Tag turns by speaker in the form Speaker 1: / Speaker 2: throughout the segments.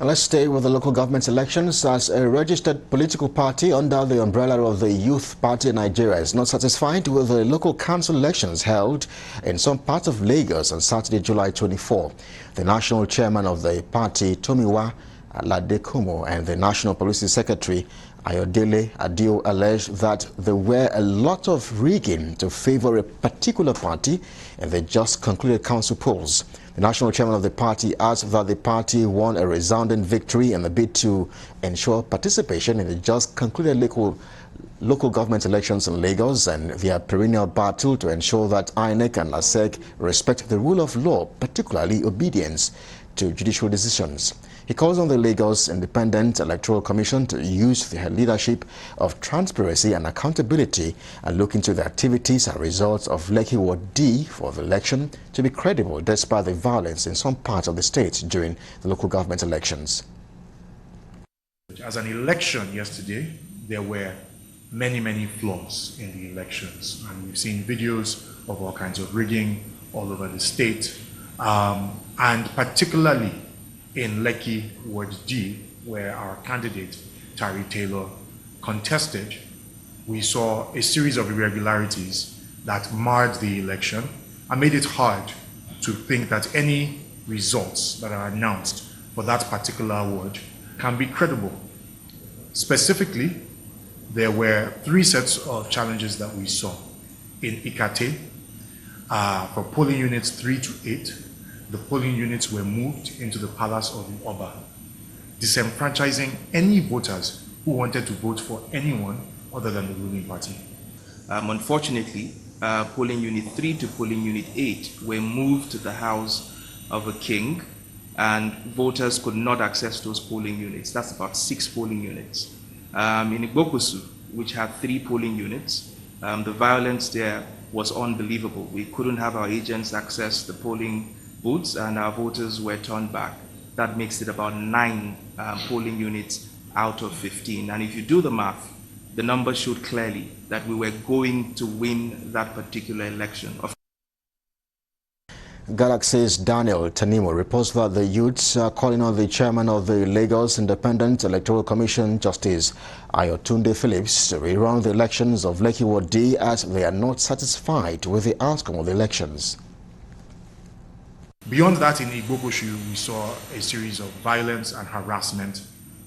Speaker 1: And let's stay with the local government elections, as a registered political party under the umbrella of the Youth Party in Nigeria is not satisfied with the local council elections held in some parts of Lagos on Saturday, July 24. The national chairman of the party, Tomiwa Ladekomo, and the National Policy Secretary, Ayodele Adio, alleged that there were a lot of rigging to favor a particular party in the just concluded council polls. The national chairman of the party asked that the party won a resounding victory in the bid to ensure participation in the just concluded local government elections in Lagos and their perennial battle to ensure that INEC and LASEC respect the rule of law, particularly obedience to judicial decisions. He calls on the Lagos Independent Electoral Commission to use their leadership of transparency and accountability and look into the activities and results of Lekki Ward D for the election to be credible despite the violence in some parts of the state during the local government elections.
Speaker 2: As an election yesterday, there were many flaws in the elections, and we've seen videos of all kinds of rigging all over the state, and particularly in Lekki Ward D, where our candidate, Tari Taylor, contested, we saw a series of irregularities that marred the election and made it hard to think that any results that are announced for that particular ward can be credible. Specifically, there were 3 sets of challenges that we saw. In Ikate, for polling units 3 to 8, the polling units were moved into the Palace of the Oba, disenfranchising any voters who wanted to vote for anyone other than the ruling party.
Speaker 3: Unfortunately, polling unit 3 to polling unit 8 were moved to the House of a King, and voters could not access those polling units. That's about 6 polling units. In Igbokosu, which had 3 polling units, the violence there was unbelievable. We couldn't have our agents access the polling booths, and our voters were turned back. That makes it about 9 polling units out of 15. And if you do the math, the numbers showed clearly that we were going to win that particular election.
Speaker 1: Galaxy's Daniel Tanimo reports that the youths are calling on the chairman of the Lagos Independent Electoral Commission, Justice Ayotunde Phillips, to rerun the elections of Lekki Ward D as they are not satisfied with the outcome of the elections.
Speaker 2: Beyond that, in Igbokosu, we saw a series of violence and harassment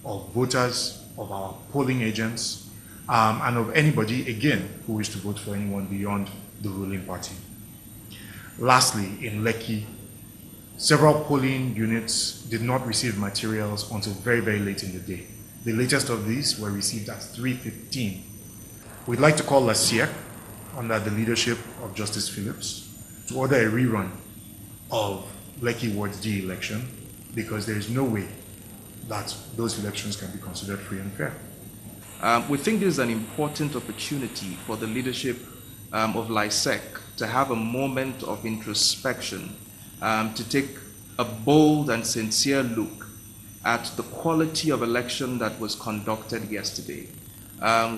Speaker 2: of voters, of our polling agents, and of anybody, again, who wished to vote for anyone beyond the ruling party. Lastly, in Lekki, several polling units did not receive materials until very late in the day. The latest of these were received at 3:15. We'd like to call LASEC, under the leadership of Justice Phillips, to order a rerun of Lekki Ward D election, because there is no way that those elections can be considered free and fair.
Speaker 3: We think this is an important opportunity for the leadership of LASEC to have a moment of introspection, to take a bold and sincere look at the quality of election that was conducted yesterday.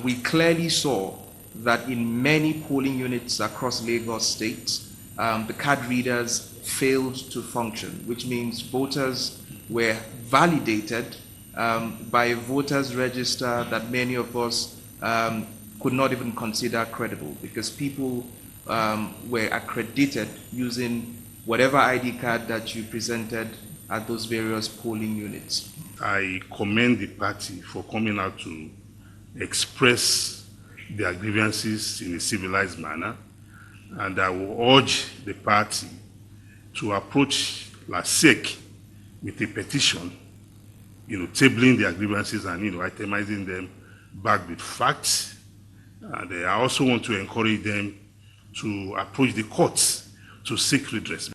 Speaker 3: We clearly saw that in many polling units across Lagos State, the card readers failed to function, which means voters were validated by a voters register that many of us could not even consider credible, because people were accredited using whatever ID card that you presented at those various polling units.
Speaker 4: I commend the party for coming out to express their grievances in a civilized manner, and I will urge the party to approach LASEC with a petition, tabling their grievances and, itemizing them back with facts. And I also want to encourage them to approach the courts to seek redress.